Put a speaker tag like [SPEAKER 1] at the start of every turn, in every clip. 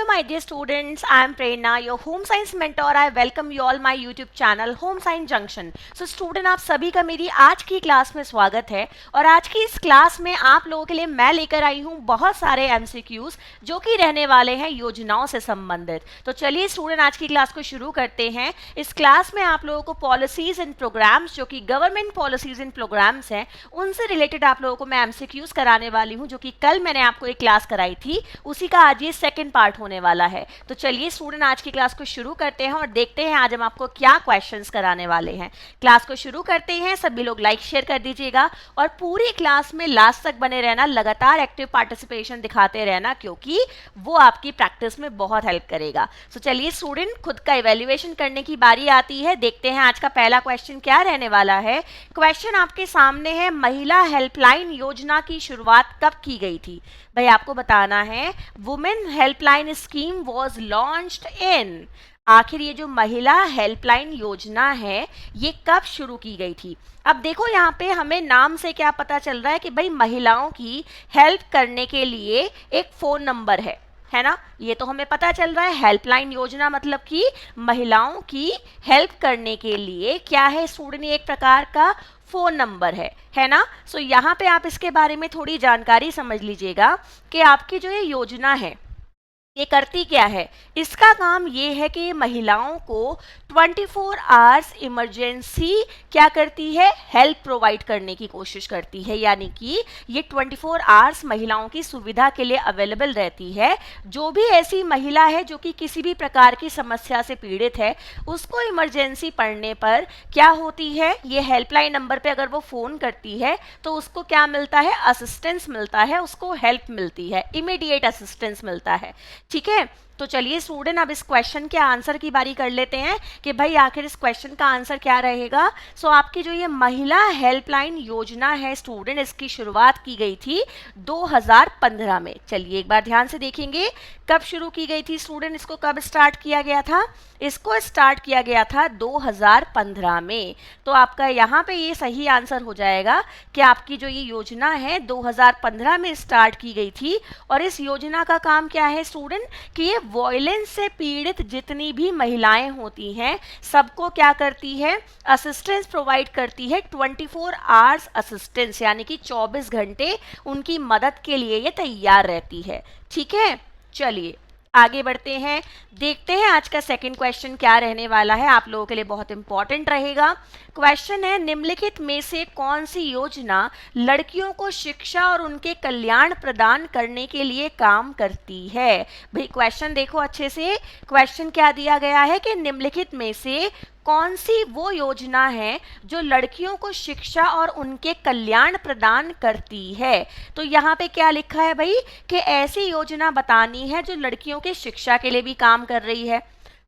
[SPEAKER 1] Hello my dear students, I am Prerna, your home science mentor. I welcome you all my YouTube channel Home Science Junction. So student आप सभी का मेरी आज की class में स्वागत है और आज की इस क्लास में आप लोगों के लिए मैं लेकर आई हूँ बहुत सारे MCQs जो कि रहने वाले हैं योजनाओं से संबंधित। तो चलिए स्टूडेंट आज की क्लास को शुरू करते हैं। इस क्लास में आप लोगों को पॉलिसीज एंड प्रोग्राम्स जो कि गवर्नमेंट पॉलिसीज एंड प्रोग्राम्स हैं उनसे रिलेटेड आप लोगों को मैं MCQs कराने वाली हूँ, जो कि कल मैंने आपको एक क्लास कराई थी, उसी का आज ये सेकंड पार्ट होने वाला है। तो चलिए स्टूडेंट आज की क्लास को शुरू करते हैं और देखते हैं आज हम आपको क्या क्वेश्चंस कराने वाले हैं। क्लास को शुरू करते हैं, सभी लोग लाइक शेयर कर दीजिएगा और पूरी क्लास में लास्ट तक बने रहना, लगातार एक्टिव पार्टिसिपेशन दिखाते रहना क्योंकि वो आपकी प्रैक्टिस में बहुत हेल्प करेगा। तो चलिए स्टूडेंट खुद का इवैल्यूएशन करने की बारी आती है। देखते हैं आज का पहला क्वेश्चन क्या रहने वाला है। क्वेश्चन आपके सामने है, महिला हेल्पलाइन योजना की शुरुआत कब की गई थी? भाई आपको बताना है women helpline scheme was launched in. आखिर ये जो महिला हेल्पलाइन योजना है ये कब शुरू की गई थी? अब देखो यहाँ पे हमें नाम से क्या पता चल रहा है कि भाई महिलाओं की हेल्प करने के लिए एक फ़ोन नंबर है ना, ये तो हमें पता चल रहा है। हेल्पलाइन योजना मतलब कि महिलाओं की हेल्प करने के लिए क्या है स्टूडेंट, एक प्रकार का फ़ोन नंबर है ना। सो यहाँ पे आप इसके बारे में थोड़ी जानकारी समझ लीजिएगा कि आपकी जो ये योजना है ये करती क्या है। इसका काम ये है कि महिलाओं को 24 आवर्स इमरजेंसी क्या करती है, हेल्प प्रोवाइड करने की कोशिश करती है। यानी कि ये 24 आवर्स महिलाओं की सुविधा के लिए अवेलेबल रहती है। जो भी ऐसी महिला है जो कि किसी भी प्रकार की समस्या से पीड़ित है उसको इमरजेंसी पड़ने पर क्या होती है, ये हेल्पलाइन नंबर पे अगर वो फ़ोन करती है तो उसको क्या मिलता है, असिस्टेंस मिलता है, उसको हेल्प मिलती है, इमीडिएट असिस्टेंस मिलता है। ठीक है, तो चलिए स्टूडेंट अब इस क्वेश्चन के आंसर की बारी कर लेते हैं कि भाई आखिर इस क्वेश्चन का आंसर क्या रहेगा। सो आपकी जो ये महिला हेल्पलाइन योजना है स्टूडेंट, इसकी शुरुआत की गई थी 2015 में। चलिए एक बार ध्यान से देखेंगे कब शुरू की गई थी स्टूडेंट, इसको कब स्टार्ट किया गया था? इसको स्टार्ट किया गया था 2015 में। तो आपका यहाँ पे ये सही आंसर हो जाएगा कि आपकी जो ये योजना है 2015 में स्टार्ट की गई थी। और इस योजना का काम क्या है स्टूडेंट कि ये वॉयलेंस से पीड़ित जितनी भी महिलाएं होती हैं सबको क्या करती है, असिस्टेंस प्रोवाइड करती है। 24 आवर्स असिस्टेंस यानी कि 24 घंटे उनकी मदद के लिए ये तैयार रहती है। ठीक है, चलिए आगे बढ़ते हैं, देखते हैं आज का सेकंड क्वेश्चन क्या रहने वाला है, आप लोगों के लिए बहुत इंपॉर्टेंट रहेगा। क्वेश्चन है, निम्नलिखित में से कौन सी योजना लड़कियों को शिक्षा और उनके कल्याण प्रदान करने के लिए काम करती है? भाई क्वेश्चन देखो अच्छे से, क्वेश्चन क्या दिया गया है कि निम्नलिखित में से कौन सी वो योजना है जो लड़कियों को शिक्षा और उनके कल्याण प्रदान करती है। तो यहाँ पे क्या लिखा है भाई कि ऐसी योजना बतानी है जो लड़कियों के शिक्षा के लिए भी काम कर रही है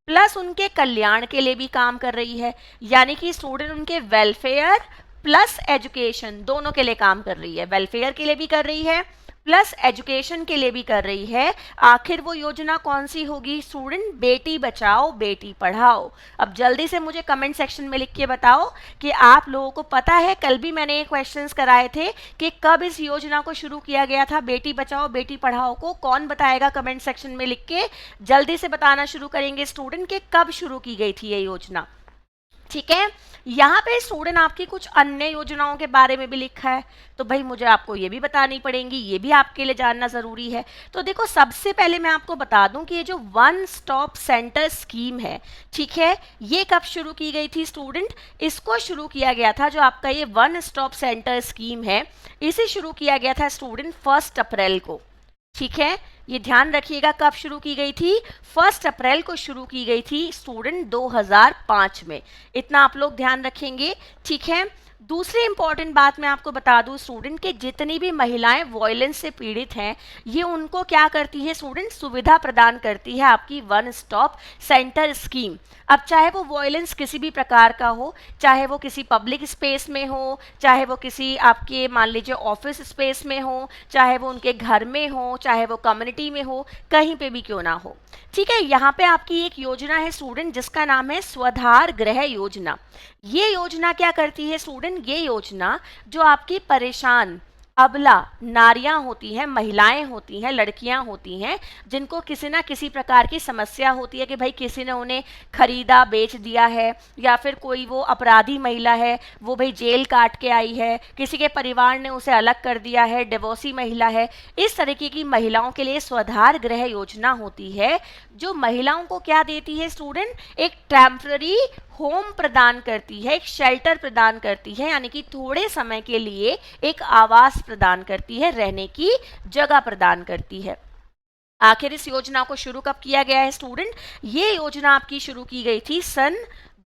[SPEAKER 1] प्लस उनके कल्याण के लिए भी काम कर रही है। यानी कि स्टूडेंट उनके वेलफेयर प्लस एजुकेशन दोनों के लिए काम कर रही है, वेलफेयर के लिए भी कर रही है प्लस एजुकेशन के लिए भी कर रही है। आखिर वो योजना कौन सी होगी स्टूडेंट? बेटी बचाओ बेटी पढ़ाओ। अब जल्दी से मुझे कमेंट सेक्शन में लिख के बताओ कि आप लोगों को पता है, कल भी मैंने ये क्वेश्चंस कराए थे कि कब इस योजना को शुरू किया गया था, बेटी बचाओ बेटी पढ़ाओ को। कौन बताएगा कमेंट सेक्शन में लिख के? जल्दी से बताना शुरू करेंगे स्टूडेंट कि कब शुरू की गई थी ये योजना। ठीक है, यहाँ पे स्टूडेंट आपकी कुछ अन्य योजनाओं के बारे में भी लिखा है, तो भाई मुझे आपको ये भी बतानी पड़ेंगी, ये भी आपके लिए जानना ज़रूरी है। तो देखो सबसे पहले मैं आपको बता दूं कि ये जो वन स्टॉप सेंटर स्कीम है, ठीक है, ये कब शुरू की गई थी स्टूडेंट? इसको शुरू किया गया था, जो आपका ये वन स्टॉप सेंटर स्कीम है इसे शुरू किया गया था स्टूडेंट 1 अप्रैल को। ठीक है, ये ध्यान रखिएगा कब शुरू की गई थी, 1 अप्रैल को शुरू की गई थी स्टूडेंट 2005 में। इतना आप लोग ध्यान रखेंगे। ठीक है, दूसरी इंपॉर्टेंट बात मैं आपको बता दूं स्टूडेंट कि जितनी भी महिलाएं वॉयलेंस से पीड़ित हैं ये उनको क्या करती है स्टूडेंट, सुविधा प्रदान करती है आपकी वन स्टॉप सेंटर स्कीम। अब चाहे वो वॉयलेंस किसी भी प्रकार का हो, चाहे वो किसी पब्लिक स्पेस में हो, चाहे वो किसी आपके मान लीजिए ऑफिस स्पेस में हो, चाहे वो उनके घर में हो, चाहे वो कम्युनिटी में हो, कहीं पे भी क्यों ना हो। ठीक है, यहाँ पे आपकी एक योजना है स्टूडेंट जिसका नाम है स्वधार गृह योजना। ये योजना क्या करती है स्टूडेंट, ये योजना जो आपकी परेशान अबला नारियां होती हैं, महिलाएं होती हैं, लड़कियां होती हैं, जिनको किसी ना किसी प्रकार की समस्या होती है कि भाई किसी ने उन्हें खरीदा बेच दिया है, या फिर कोई वो अपराधी महिला है, वो भाई जेल काट के आई है, किसी के परिवार ने उसे अलग कर दिया है, डिवोर्सी महिला है। इस तरीके की महिलाओं के लिए स्वाधार गृह योजना होती है, जो महिलाओं को क्या देती है स्टूडेंट, एक टेम्पररी होम प्रदान करती है, एक शेल्टर प्रदान करती है, यानी कि थोड़े समय के लिए एक आवास प्रदान करती है, रहने की जगह प्रदान करती है। आखिर इस योजना को शुरू कब किया गया है स्टूडेंट? ये योजना आपकी शुरू की गई थी सन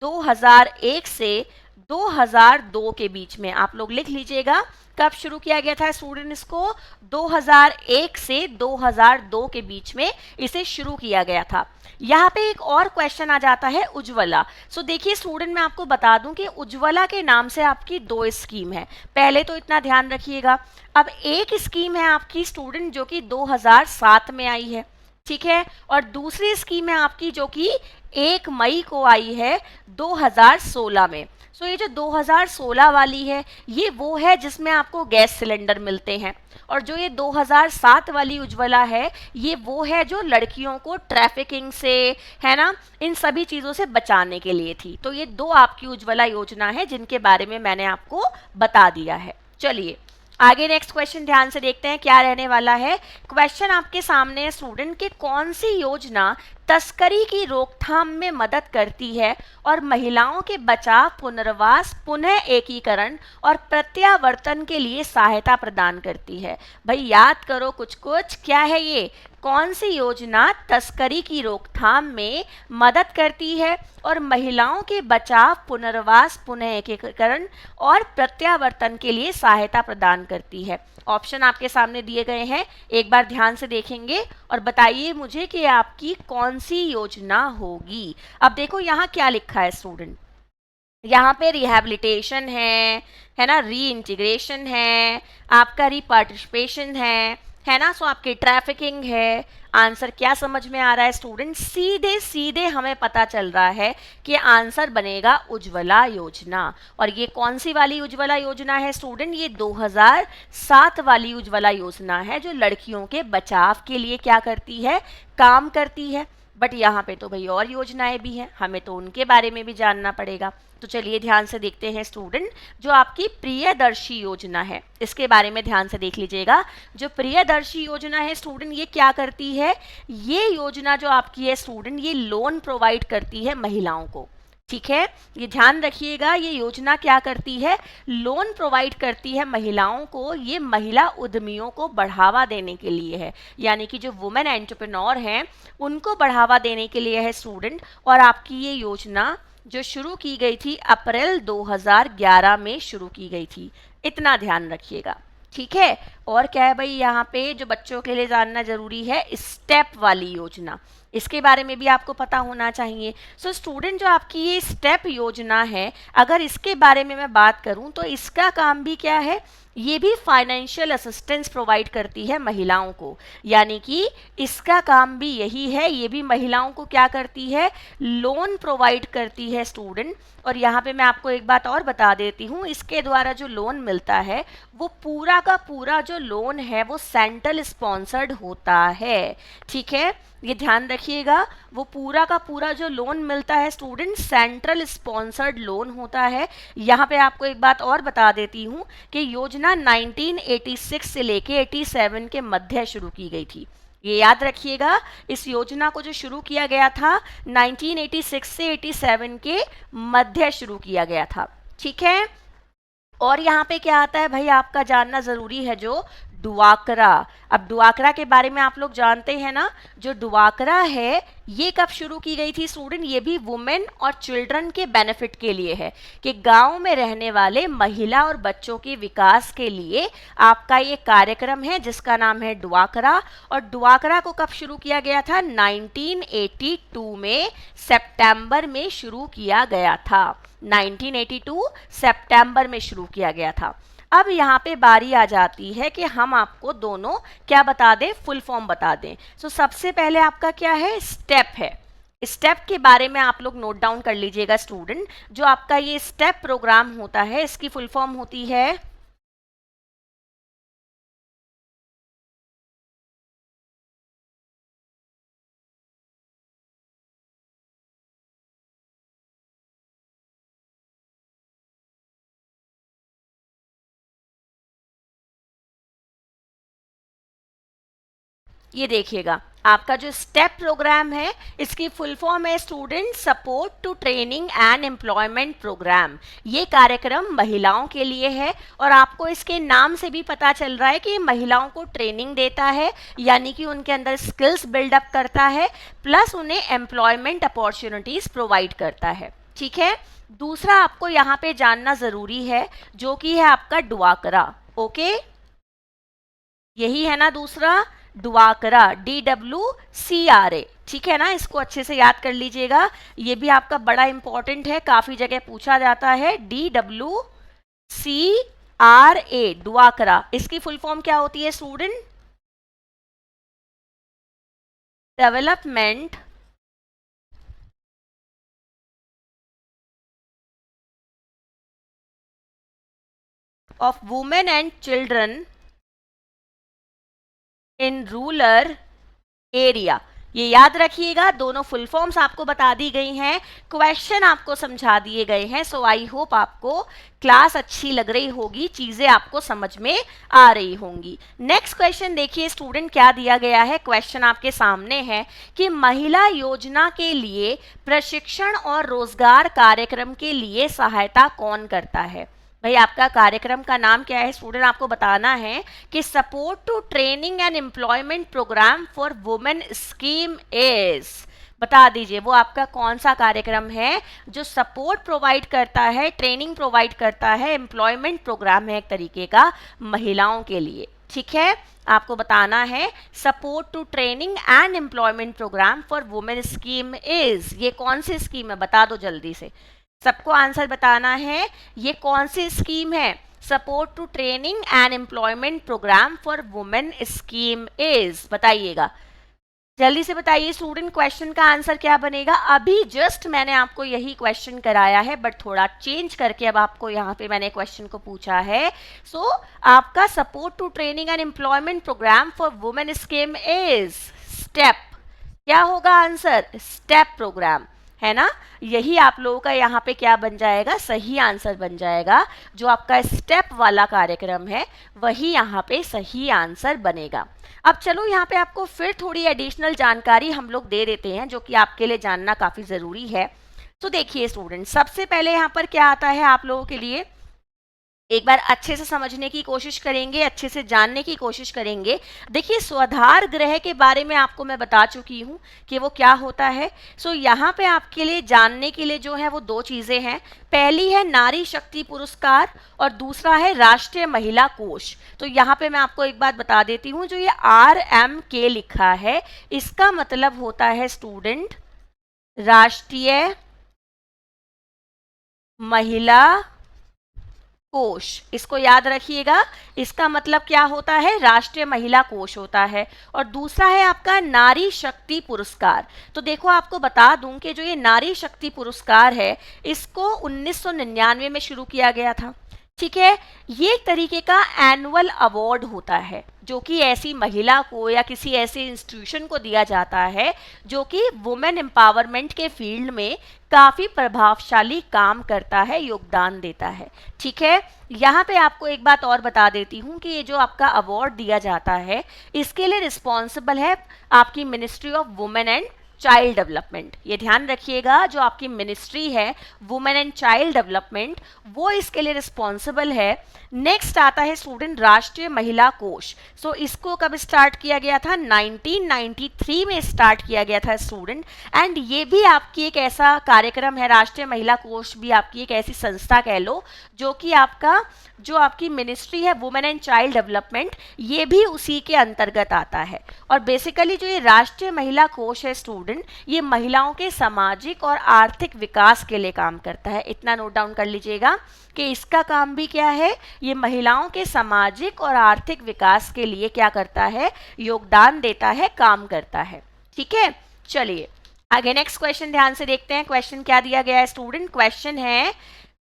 [SPEAKER 1] 2001 से 2002 के बीच में। आप लोग लिख लीजिएगा कब शुरू किया गया था स्टूडेंट इसको, 2001 से 2002 के बीच में इसे शुरू किया गया था। यहाँ पे एक और क्वेश्चन आ जाता है उज्ज्वला। सो देखिए स्टूडेंट, मैं आपको बता दूं कि उज्ज्वला के नाम से आपकी दो स्कीम है, पहले तो इतना ध्यान रखिएगा। अब एक स्कीम है आपकी स्टूडेंट जो कि 2007 में आई है, ठीक है, और दूसरी स्कीम है आपकी जो कि 1 मई को आई है 2016 में। सो ये जो 2016 वाली है ये वो है जिसमें आपको गैस सिलेंडर मिलते हैं, और जो ये 2007 वाली उज्ज्वला है ये वो है जो लड़कियों को ट्रैफिकिंग से, है ना, इन सभी चीज़ों से बचाने के लिए थी। तो ये दो आपकी उज्ज्वला योजना है जिनके बारे में मैंने आपको बता दिया है। चलिए आगे नेक्स्ट क्वेश्चन ध्यान से देखते हैं क्या रहने वाला है। क्वेश्चन आपके सामने है स्टूडेंट कि कौन सी योजना तस्करी की रोकथाम में मदद करती है और महिलाओं के बचाव, पुनर्वास, पुनः एकीकरण और प्रत्यावर्तन के लिए सहायता प्रदान करती है। भाई याद करो कुछ कुछ, क्या है ये, कौन सी योजना तस्करी की रोकथाम में मदद करती है और महिलाओं के बचाव, पुनर्वास, पुनः एकीकरण और प्रत्यावर्तन के लिए सहायता प्रदान करती है। ऑप्शन आपके सामने दिए गए हैं, एक बार ध्यान से देखेंगे और बताइए मुझे कि आपकी कौन सी योजना होगी। अब देखो यहाँ क्या लिखा है स्टूडेंट, यहाँ पे रिहैबिलिटेशन है ना, री इंटीग्रेशन है, आपका रिपार्टिसिपेशन है ना, सो आपकी ट्रैफिकिंग है। आंसर क्या समझ में आ रहा है स्टूडेंट? सीधे सीधे हमें पता चल रहा है कि आंसर बनेगा उज्ज्वला योजना। और ये कौन सी वाली उज्ज्वला योजना है स्टूडेंट? ये 2007 वाली उज्ज्वला योजना है जो लड़कियों के बचाव के लिए क्या करती है, काम करती है। बट यहाँ पे तो भाई और योजनाएं भी हैं, हमें तो उनके बारे में भी जानना पड़ेगा। तो चलिए ध्यान से देखते हैं स्टूडेंट, जो आपकी प्रियदर्शी योजना है इसके बारे में ध्यान से देख लीजिएगा। जो प्रियदर्शी योजना है स्टूडेंट ये क्या करती है, ये योजना जो आपकी है स्टूडेंट ये लोन प्रोवाइड करती है महिलाओं को, ठीक है, ये ध्यान रखिएगा। ये योजना क्या करती है, लोन प्रोवाइड करती है महिलाओं को। ये महिला उद्यमियों को बढ़ावा देने के लिए है, यानी कि जो वुमेन एंटरप्रेन्योर हैं उनको बढ़ावा देने के लिए है स्टूडेंट। और आपकी ये योजना जो शुरू की गई थी अप्रैल 2011 में शुरू की गई थी, इतना ध्यान रखिएगा, ठीक है। और क्या है भाई, यहाँ पे जो बच्चों के लिए जानना जरूरी है, स्टेप वाली योजना, इसके बारे में भी आपको पता होना चाहिए। सो स्टूडेंट, जो आपकी ये स्टेप योजना है, अगर इसके बारे में मैं बात करूं तो इसका काम भी क्या है, ये भी फाइनेंशियल असिस्टेंस प्रोवाइड करती है महिलाओं को, यानी कि इसका काम भी यही है, ये भी महिलाओं को क्या करती है, लोन प्रोवाइड करती है स्टूडेंट। और यहाँ पे मैं आपको एक बात और बता देती हूँ, इसके द्वारा जो लोन मिलता है वो पूरा का पूरा जो लोन है वो सेंट्रल स्पॉन्सर्ड होता है, ठीक है, ये ध्यान रखिएगा। वो पूरा का पूरा जो लोन मिलता है स्टूडेंट सेंट्रल स्पॉन्सर्ड लोन होता है। यहाँ पे आपको एक बात और बता देती हूँ कि योजना 1986 से लेके 87 के मध्य शुरू की गई थी, ये याद रखिएगा। इस योजना को जो शुरू किया गया था 1986 से 87 के मध्य शुरू किया गया था, ठीक है। और यहाँ पे क्या आता है भाई, आपका जानना जरूरी है जो डुआकरा। अब डुआकरा के बारे में आप लोग जानते हैं ना, जो डुआकरा है ये कब शुरू की गई थी स्टूडेंट, ये भी वुमेन और चिल्ड्रन के बेनिफिट के लिए है, कि गांव में रहने वाले महिला और बच्चों के विकास के लिए आपका ये कार्यक्रम है जिसका नाम है डुआकरा। और डुआकरा को कब शुरू किया गया था, 1982 में सितंबर में शुरू किया गया था, 1982 सितंबर में शुरू किया गया था। अब यहाँ पे बारी आ जाती है कि हम आपको दोनों क्या बता दें, फुल फॉर्म बता दें। सो सबसे पहले आपका क्या है, स्टेप है। स्टेप के बारे में आप लोग नोट डाउन कर लीजिएगा स्टूडेंट। जो आपका ये स्टेप प्रोग्राम होता है इसकी फुल फॉर्म होती है ये देखिएगा, आपका जो स्टेप प्रोग्राम है इसकी फुल फॉर्म है student support to training and employment programme. ये कार्यक्रम महिलाओं के लिए है और आपको इसके नाम से भी पता चल रहा है कि ये महिलाओं को ट्रेनिंग देता है, यानी कि उनके अंदर स्किल्स बिल्डअप करता है, प्लस उन्हें एम्प्लॉयमेंट अपॉर्चुनिटीज प्रोवाइड करता है। ठीक है, दूसरा आपको यहाँ पे जानना जरूरी है जो कि है आपका डुआकरा। ओके, यही है ना दूसरा, डुआकरा, DWCRA। ठीक है ना, इसको अच्छे से याद कर लीजिएगा, ये भी आपका बड़ा इंपॉर्टेंट है, काफी जगह पूछा जाता है। DWCRA, डुआकरा, इसकी फुल फॉर्म क्या होती है student? Development of women and children in rural area. ये याद रखिएगा, दोनों फुल फॉर्म्स आपको बता दी गई हैं, क्वेश्चन आपको समझा दिए गए हैं। सो आई होप आपको क्लास अच्छी लग रही होगी, चीजें आपको समझ में आ रही होंगी। नेक्स्ट क्वेश्चन देखिए स्टूडेंट, क्या दिया गया है, क्वेश्चन आपके सामने है कि महिला योजना के लिए प्रशिक्षण और रोजगार कार्यक्रम के लिए सहायता कौन करता है? भाई आपका कार्यक्रम का नाम क्या है स्टूडेंट, आपको बताना है कि support to training and employment programme for women scheme is, बता दीजिए वो आपका कौन सा कार्यक्रम है जो सपोर्ट प्रोवाइड करता है, ट्रेनिंग प्रोवाइड करता है, एम्प्लॉयमेंट प्रोग्राम है एक तरीके का महिलाओं के लिए। ठीक है, आपको बताना है support to training and employment programme for women scheme is, ये कौन सी स्कीम है, बता दो जल्दी से, सबको आंसर बताना है, ये कौन सी स्कीम है? Support to training and employment programme for women scheme is, बताइएगा जल्दी से बताइए स्टूडेंट, क्वेश्चन का आंसर क्या बनेगा? अभी जस्ट मैंने आपको यही क्वेश्चन कराया है बट थोड़ा चेंज करके अब आपको यहाँ पे मैंने क्वेश्चन को पूछा है। सो आपका support to training and employment programme for women scheme is STEP, क्या होगा आंसर? स्टेप प्रोग्राम, है ना, यही आप लोगों का यहाँ पे क्या बन जाएगा, सही आंसर बन जाएगा। जो आपका स्टेप वाला कार्यक्रम है वही यहाँ पे सही आंसर बनेगा। अब चलो यहाँ पे आपको फिर थोड़ी एडिशनल जानकारी हम लोग दे देते हैं जो कि आपके लिए जानना काफी जरूरी है। तो देखिए स्टूडेंट, सबसे पहले यहाँ पर क्या आता है आप लोगों के लिए, एक बार अच्छे से समझने की कोशिश करेंगे, अच्छे से जानने की कोशिश करेंगे। देखिए स्वाधार गृह के बारे में आपको मैं बता चुकी हूँ कि वो क्या होता है। सो यहाँ पे आपके लिए जानने के लिए जो है वो दो चीज़ें हैं, पहली है नारी शक्ति पुरस्कार और दूसरा है राष्ट्रीय महिला कोष। तो यहाँ पे मैं आपको एक बात बता देती हूँ, जो ये RMK लिखा है इसका मतलब होता है स्टूडेंट राष्ट्रीय महिला कोष, इसको याद रखिएगा, इसका मतलब क्या होता है, राष्ट्रीय महिला कोष होता है। और दूसरा है आपका नारी शक्ति पुरस्कार। तो देखो आपको बता दूं कि जो ये नारी शक्ति पुरस्कार है इसको 1999 में शुरू किया गया था। ठीक है, ये एक तरीके का एनुअल अवार्ड होता है जो कि ऐसी महिला को या किसी ऐसे इंस्टीट्यूशन को दिया जाता है जो कि वुमेन एम्पावरमेंट के फील्ड में काफ़ी प्रभावशाली काम करता है, योगदान देता है। ठीक है, यहाँ पे आपको एक बात और बता देती हूँ कि ये जो आपका अवार्ड दिया जाता है इसके लिए रिस्पॉन्सिबल है आपकी ministry of women and child development. ये ध्यान रखिएगा, जो आपकी मिनिस्ट्री है वुमेन एंड चाइल्ड डेवलपमेंट वो इसके लिए रिस्पॉन्सिबल है। नेक्स्ट आता है स्टूडेंट राष्ट्रीय महिला कोष। सो इसको कब स्टार्ट किया गया था? 1993 में स्टार्ट किया गया था स्टूडेंट। एंड ये भी आपकी एक ऐसा कार्यक्रम है, राष्ट्रीय महिला कोष भी आपकी एक ऐसी संस्था कह लो जो कि आपका जो आपकी मिनिस्ट्री है वुमेन एंड चाइल्ड डेवलपमेंट ये भी उसी के अंतर्गत आता है। और बेसिकली जो ये राष्ट्रीय महिला कोष है स्टूडेंट, ये महिलाओं के सामाजिक और आर्थिक विकास के लिए काम करता है। इतना नोट डाउन कर लीजिएगा कि इसका काम भी क्या है, ये महिलाओं के सामाजिक और आर्थिक विकास के लिए क्या करता है, योगदान देता है, काम करता है। ठीक है, चलिए आगे नेक्स्ट क्वेश्चन ध्यान से देखते हैं। क्वेश्चन क्या दिया गया है स्टूडेंट? क्वेश्चन है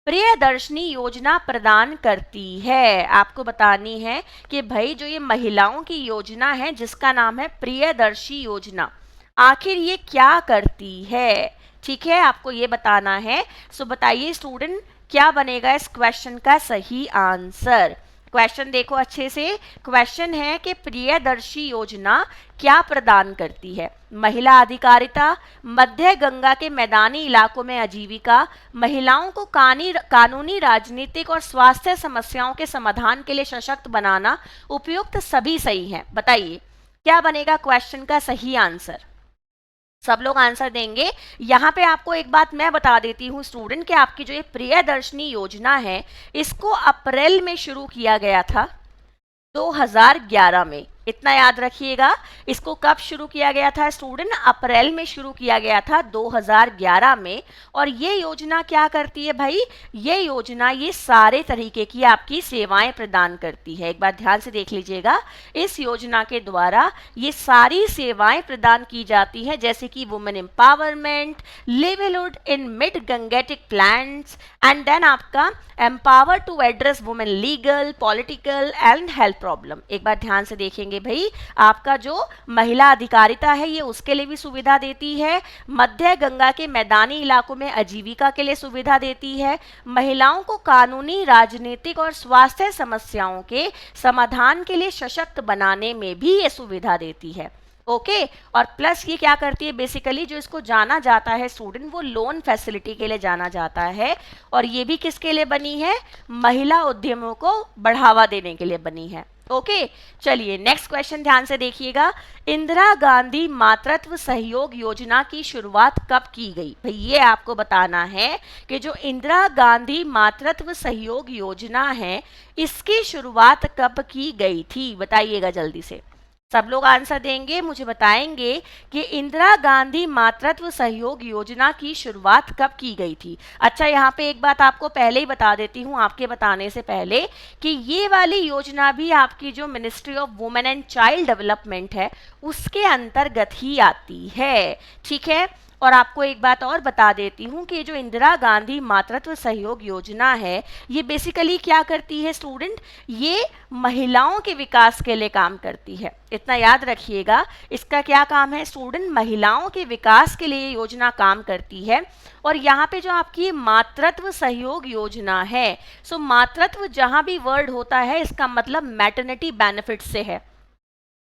[SPEAKER 1] प्रियदर्शनी योजना प्रदान करती है। आपको बतानी है कि भाई जो ये महिलाओं की योजना है जिसका नाम है प्रियदर्शी योजना, आखिर ये क्या करती है? ठीक है, आपको ये बताना है। सो बताइए स्टूडेंट, क्या बनेगा इस क्वेश्चन का सही आंसर? क्वेश्चन देखो अच्छे से। क्वेश्चन है कि प्रियदर्शी योजना क्या प्रदान करती है? महिला अधिकारिता, मध्य गंगा के मैदानी इलाकों में आजीविका, महिलाओं को कानूनी, राजनीतिक और स्वास्थ्य समस्याओं के समाधान के लिए सशक्त बनाना, उपयुक्त सभी सही हैं। बताइए क्या बनेगा क्वेश्चन का सही आंसर? सब लोग आंसर देंगे। यहाँ पे आपको एक बात मैं बता देती हूँ स्टूडेंट कि आपकी जो ये प्रियदर्शनी योजना है इसको अप्रैल में शुरू किया गया था 2011 में। इतना याद रखिएगा। इसको कब शुरू किया गया था स्टूडेंट? अप्रैल में शुरू किया गया था 2011 में। और ये योजना क्या करती है भाई? ये योजना ये सारे तरीके की आपकी सेवाएं प्रदान करती है। एक बार ध्यान से देख लीजिएगा। इस योजना के द्वारा ये सारी सेवाएं प्रदान की जाती हैं, जैसे कि women empowerment, livelihood in mid Gangetic plains, and then आपका empower to address women legal, political and health problem. एक बार ध्यान से देखेंगे भाई, आपका जो महिला अधिकारिता है ये उसके लिए भी सुविधा देती है, मध्य गंगा के मैदानी इलाकों में आजीविका के लिए सुविधा देती है, महिलाओं को कानूनी, राजनीतिक और स्वास्थ्य समस्याओं के समाधान के लिए सशक्त बनाने में भी ये सुविधा देती है। ओके और प्लस ये क्या करती है बेसिकली, जो इसको जाना जाता है स्टूडेंट, वो लोन फैसिलिटी के लिए जाना जाता है। और ये भी किसके लिए बनी है? महिला उद्यमों को बढ़ावा देने के लिए बनी है। ओके चलिए नेक्स्ट क्वेश्चन ध्यान से देखिएगा। इंदिरा गांधी मातृत्व सहयोग योजना की शुरुआत कब की गई? भाई ये आपको बताना है कि जो इंदिरा गांधी मातृत्व सहयोग योजना है इसकी शुरुआत कब की गई थी? बताइएगा जल्दी से। सब लोग आंसर देंगे, मुझे बताएंगे कि इंदिरा गांधी मातृत्व सहयोग योजना की शुरुआत कब की गई थी। अच्छा यहाँ पे एक बात आपको पहले ही बता देती हूँ आपके बताने से पहले कि ये वाली योजना भी आपकी जो ministry of women and child development है उसके अंतर्गत ही आती है। ठीक है। और आपको एक बात और बता देती हूँ कि जो इंदिरा गांधी मातृत्व सहयोग योजना है ये बेसिकली क्या करती है स्टूडेंट? ये महिलाओं के विकास के लिए काम करती है। इतना याद रखिएगा। इसका क्या काम है स्टूडेंट? महिलाओं के विकास के लिए योजना काम करती है। और यहाँ पे जो आपकी मातृत्व सहयोग योजना है, सो मातृत्व जहाँ भी वर्ड होता है इसका मतलब मैटरनिटी बेनिफिट से है।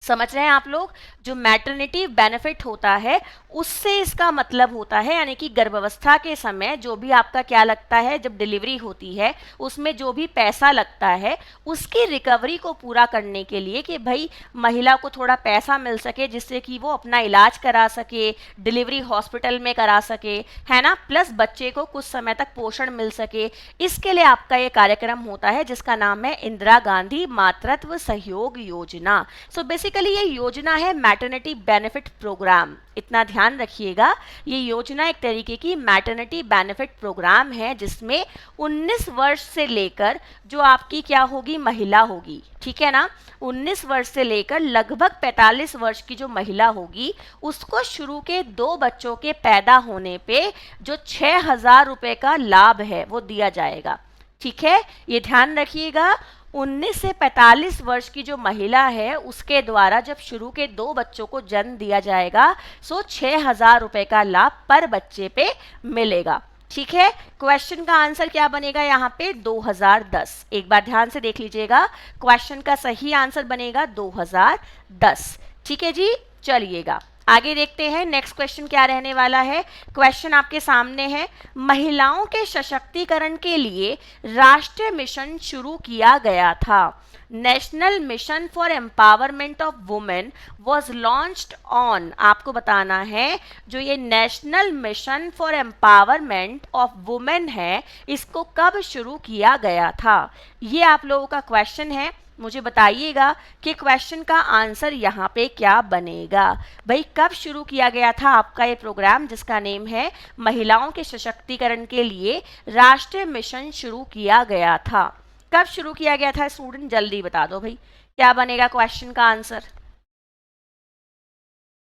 [SPEAKER 1] समझ रहे हैं आप लोग? जो मैटरनिटी बेनिफिट होता है उससे इसका मतलब होता है, यानी कि गर्भावस्था के समय जो भी आपका क्या लगता है, जब डिलीवरी होती है उसमें जो भी पैसा लगता है उसकी रिकवरी को पूरा करने के लिए कि भाई महिला को थोड़ा पैसा मिल सके जिससे कि वो अपना इलाज करा सके, डिलीवरी हॉस्पिटल में करा सके, है ना, प्लस बच्चे को कुछ समय तक पोषण मिल सके। इसके लिए आपका ये कार्यक्रम होता है जिसका नाम है इंदिरा गांधी मातृत्व सहयोग योजना। सो बेसिकली ये योजना है मैटरनिटी बेनिफिट प्रोग्राम। इतना ध्यान रखिएगा, ये योजना एक तरीके की मैटरनिटी बेनिफिट प्रोग्राम है जिसमें 19 वर्ष से लेकर जो आपकी क्या होगी, महिला होगी, ठीक है ना, 19 वर्ष से लेकर लगभग 45 वर्ष की जो महिला होगी उसको शुरू के 2 बच्चों के पैदा होने पे जो 6,000 रुपये का लाभ है वो दिया जाएगा। ठीक है, ये ध्यान रखिएगा। 19 से 45 वर्ष की जो महिला है उसके द्वारा जब शुरू के 2 बच्चों को जन्म दिया जाएगा सो 6,000 रुपये का लाभ पर बच्चे पे मिलेगा। ठीक है, क्वेश्चन का आंसर क्या बनेगा यहाँ पे? 2010। एक बार ध्यान से देख लीजिएगा, क्वेश्चन का सही आंसर बनेगा 2010। ठीक है जी, चलिएगा आगे देखते हैं नेक्स्ट क्वेश्चन क्या रहने वाला है। क्वेश्चन आपके सामने है, महिलाओं के सशक्तिकरण के लिए राष्ट्रीय मिशन शुरू किया गया था। National mission for empowerment of women was launched on, आपको बताना है जो ये national mission for empowerment of women है इसको कब शुरू किया गया था। ये आप लोगों का क्वेश्चन है, मुझे बताइएगा कि क्वेश्चन का आंसर यहाँ पे क्या बनेगा। भाई कब शुरू किया गया था आपका ये प्रोग्राम जिसका नेम है महिलाओं के सशक्तिकरण के लिए राष्ट्रीय मिशन शुरू किया गया था? कब शुरू किया गया था स्टूडेंट? जल्दी बता दो भाई, क्या बनेगा क्वेश्चन का आंसर?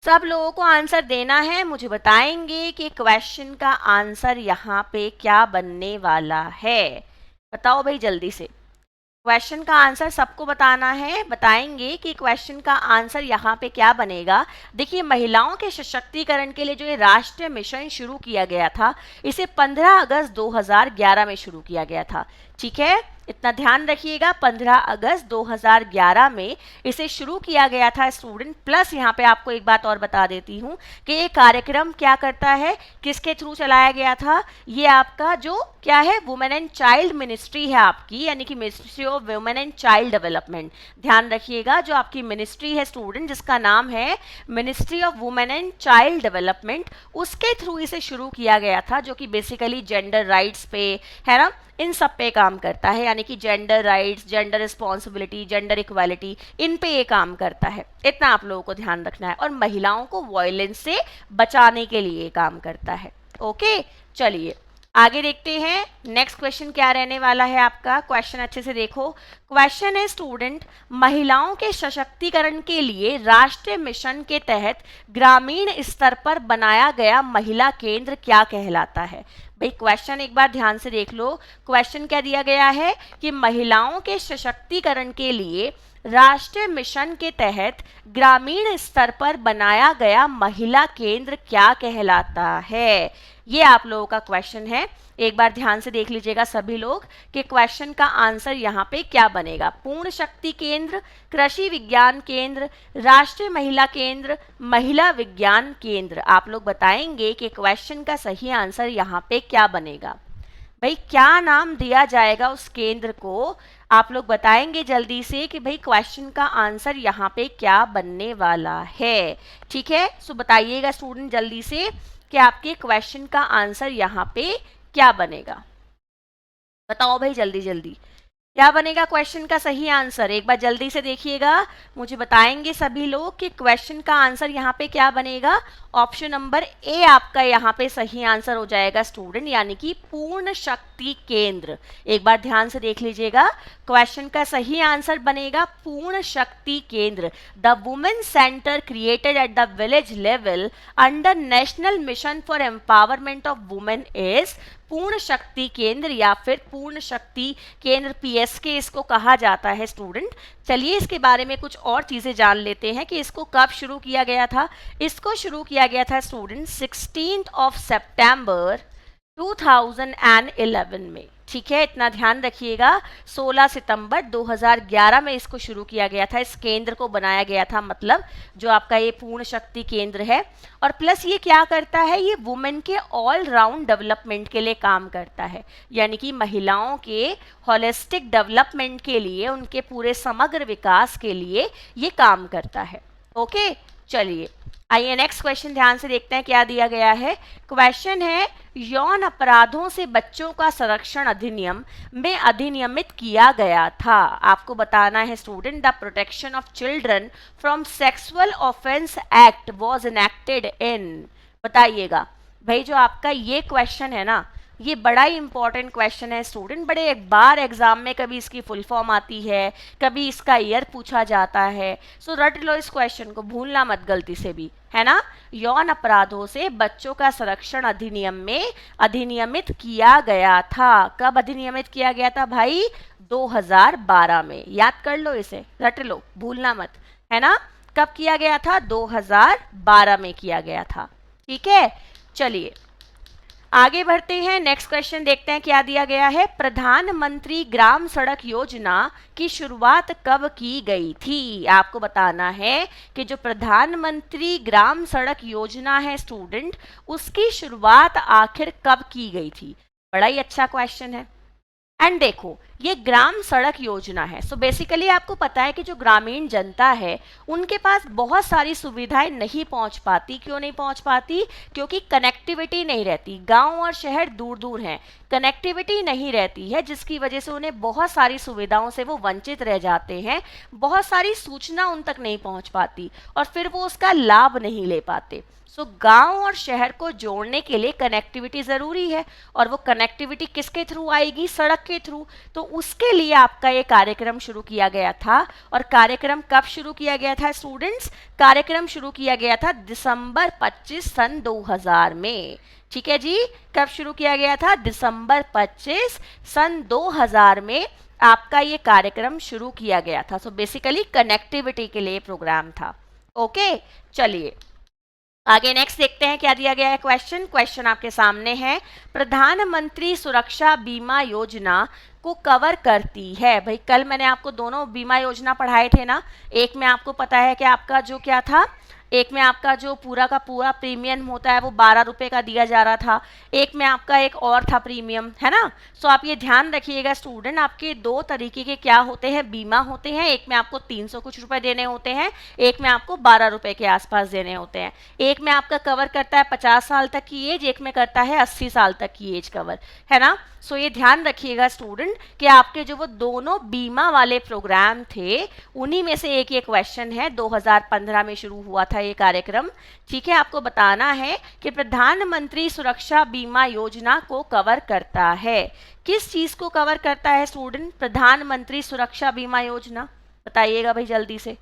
[SPEAKER 1] सब लोगों को आंसर देना है, मुझे बताएंगे कि क्वेश्चन का आंसर यहाँ पे क्या बनने वाला है। बताओ भाई जल्दी से, क्वेश्चन का आंसर सबको बताना है। बताएंगे कि क्वेश्चन का आंसर यहाँ पे क्या बनेगा। देखिए महिलाओं के सशक्तिकरण के लिए जो ये राष्ट्रीय मिशन शुरू किया गया था इसे 15 अगस्त 2011 में शुरू किया गया था। ठीक है, इतना ध्यान रखिएगा। 15 अगस्त 2011 में इसे शुरू किया गया था स्टूडेंट। प्लस यहाँ पे आपको एक बात और बता देती हूँ कि ये कार्यक्रम क्या करता है, किसके थ्रू चलाया गया था, ये आपका जो क्या है, वुमेन एंड चाइल्ड मिनिस्ट्री है आपकी, यानी कि ministry of women and child development. ध्यान रखिएगा, जो आपकी मिनिस्ट्री है स्टूडेंट, जिसका नाम है ministry of women and child development, उसके थ्रू इसे शुरू किया गया था, जो कि बेसिकली जेंडर राइट्स पे है ना, इन सब पे काम करता है, यानी कि gender rights, gender responsibility, gender equality, इन पे ये काम करता है। इतना आप लोगों को ध्यान रखना है। और महिलाओं को वायलेंस से बचाने के लिए काम करता है। ओके, चलिए आगे देखते हैं। नेक्स्ट क्वेश्चन क्या रहने वाला है आपका, क्वेश्चन अच्छे से देखो। क्वेश्चन है स्टूडेंट, महिलाओं के सशक्तिकरण के लिए राष्ट्रीय मिशन के तहत ग्रामीण स्तर पर बनाया गया महिला केंद्र क्या कहलाता है। भाई क्वेश्चन एक बार ध्यान से देख लो। क्वेश्चन क्या दिया गया है कि महिलाओं के सशक्तिकरण के लिए राष्ट्रीय मिशन के तहत ग्रामीण स्तर पर बनाया गया महिला केंद्र क्या कहलाता है। ये आप लोगों का क्वेश्चन है। एक बार ध्यान से देख लीजिएगा सभी लोग कि क्वेश्चन का आंसर यहाँ पे क्या बनेगा। पूर्ण शक्ति केंद्र, कृषि विज्ञान केंद्र, राष्ट्रीय महिला केंद्र, महिला विज्ञान केंद्र। आप लोग बताएंगे कि क्वेश्चन का सही आंसर यहाँ पे क्या बनेगा। भाई क्या नाम दिया जाएगा उस केंद्र को, आप लोग बताएंगे जल्दी से कि भाई क्वेश्चन का आंसर यहाँ पे क्या बनने वाला है। ठीक है, सो बताइएगा स्टूडेंट जल्दी से कि आपके क्वेश्चन का आंसर यहाँ पे क्या बनेगा। बताओ भाई जल्दी जल्दी, क्या बनेगा क्वेश्चन का सही आंसर। एक बार जल्दी से देखिएगा, मुझे बताएंगे सभी लोग कि क्वेश्चन का आंसर यहाँ पे क्या बनेगा। ऑप्शन नंबर ए आपका यहाँ पे सही आंसर हो जाएगा स्टूडेंट, यानी कि पूर्ण शक्ति केंद्र। एक बार ध्यान से देख लीजिएगा, क्वेश्चन का सही आंसर बनेगा पूर्ण शक्ति केंद्र। The women centre created at the village level under national mission for empowerment of women is पूर्ण शक्ति केंद्र, या फिर पूर्ण शक्ति केंद्र पीएसके इसको कहा जाता है स्टूडेंट। चलिए इसके बारे में कुछ और चीजें जान लेते हैं कि इसको कब शुरू किया गया था। इसको शुरू किया गया था स्टूडेंट 16 सितंबर 2011 में। ठीक है, इतना ध्यान रखिएगा। 16 सितंबर 2011 में इसको शुरू किया गया था, इस केंद्र को बनाया गया था, मतलब जो आपका ये पूर्ण शक्ति केंद्र है। और प्लस ये क्या करता है, ये वुमेन के ऑल राउंड डेवलपमेंट के लिए काम करता है, यानी कि महिलाओं के होलिस्टिक डेवलपमेंट के लिए, उनके पूरे समग्र विकास के लिए ये काम करता है। ओके, चलिए आइए नेक्स्ट क्वेश्चन ध्यान से देखते हैं क्या दिया गया है। क्वेश्चन है, यौन अपराधों से बच्चों का संरक्षण अधिनियम में अधिनियमित किया गया था। आपको बताना है student, the protection of children from sexual offence act was enacted in. बताइएगा भाई, जो आपका ये क्वेश्चन है ना, ये बड़ा ही इंपॉर्टेंट क्वेश्चन है स्टूडेंट। बड़े एक बार एग्जाम में कभी इसकी फुल फॉर्म आती है, कभी इसका ईयर पूछा जाता है। सो रट लो इस क्वेश्चन को, भूलना मत गलती से भी, है ना। यौन अपराधों से बच्चों का संरक्षण अधिनियम में अधिनियमित किया गया था। कब अधिनियमित किया गया था भाई? 2012 में। याद कर लो इसे, रट लो, भूलना मत, है ना। कब किया गया था? 2012 में किया गया था। ठीक है, चलिए आगे बढ़ते हैं। नेक्स्ट क्वेश्चन देखते हैं क्या दिया गया है। प्रधानमंत्री ग्राम सड़क योजना की शुरुआत कब की गई थी? आपको बताना है कि जो प्रधानमंत्री ग्राम सड़क योजना है स्टूडेंट, उसकी शुरुआत आखिर कब की गई थी? बड़ा ही अच्छा क्वेश्चन है। एंड देखो, ये ग्राम सड़क योजना है। सो बेसिकली आपको पता है कि जो ग्रामीण जनता है उनके पास बहुत सारी सुविधाएं नहीं पहुंच पाती। क्यों नहीं पहुंच पाती? क्योंकि कनेक्टिविटी नहीं रहती। गांव और शहर दूर दूर हैं, कनेक्टिविटी नहीं रहती है, जिसकी वजह से उन्हें बहुत सारी सुविधाओं से वो वंचित रह जाते हैं। बहुत सारी सूचना उन तक नहीं पहुंच पाती और फिर वो उसका लाभ नहीं ले पाते। सो गांव और शहर को जोड़ने के लिए कनेक्टिविटी ज़रूरी है, और वो कनेक्टिविटी किसके थ्रू आएगी? सड़क के थ्रू। तो उसके लिए आपका ये कार्यक्रम शुरू किया गया था। और कार्यक्रम कब शुरू किया गया था स्टूडेंट्स? कार्यक्रम शुरू किया गया था दिसंबर 25 सन 2000 में। ठीक है जी, कब शुरू किया गया था? दिसंबर 25 सन 2000 में आपका ये कार्यक्रम शुरू किया गया था। सो बेसिकली कनेक्टिविटी के लिए प्रोग्राम था। ओके, चलिए आगे नेक्स्ट देखते हैं क्या दिया गया है क्वेश्चन। क्वेश्चन आपके सामने है, प्रधानमंत्री सुरक्षा बीमा योजना को कवर करती है। भाई कल मैंने आपको दोनों बीमा योजना पढ़ाए थे ना, एक में आपको पता है कि आपका जो क्या था, एक में आपका जो पूरा का पूरा प्रीमियम होता है वो 12 रुपए का दिया जा रहा था, एक में आपका एक और था प्रीमियम, है ना। सो आप ये ध्यान रखिएगा स्टूडेंट, आपके दो तरीके के क्या होते हैं, बीमा होते हैं। एक में आपको 300 कुछ रुपए देने होते हैं, एक में आपको 12 रुपए के आसपास देने होते हैं। एक में आपका कवर करता है 50 साल तक की एज, एक में करता है 80 साल तक की एज कवर, है ना। सो ये ध्यान रखिएगा स्टूडेंट कि आपके जो वो दोनों बीमा वाले प्रोग्राम थे उन्हीं में से एक ये क्वेश्चन है, 2015 में शुरू हुआ था ये कार्यक्रम। ठीक है, आपको बताना है कि प्रधानमंत्री सुरक्षा बीमा योजना को कवर करता है। किस चीज को कवर करता है स्टूडेंट, प्रधानमंत्री सुरक्षा बीमा योजना? बताइएगा भाई जल्दी से,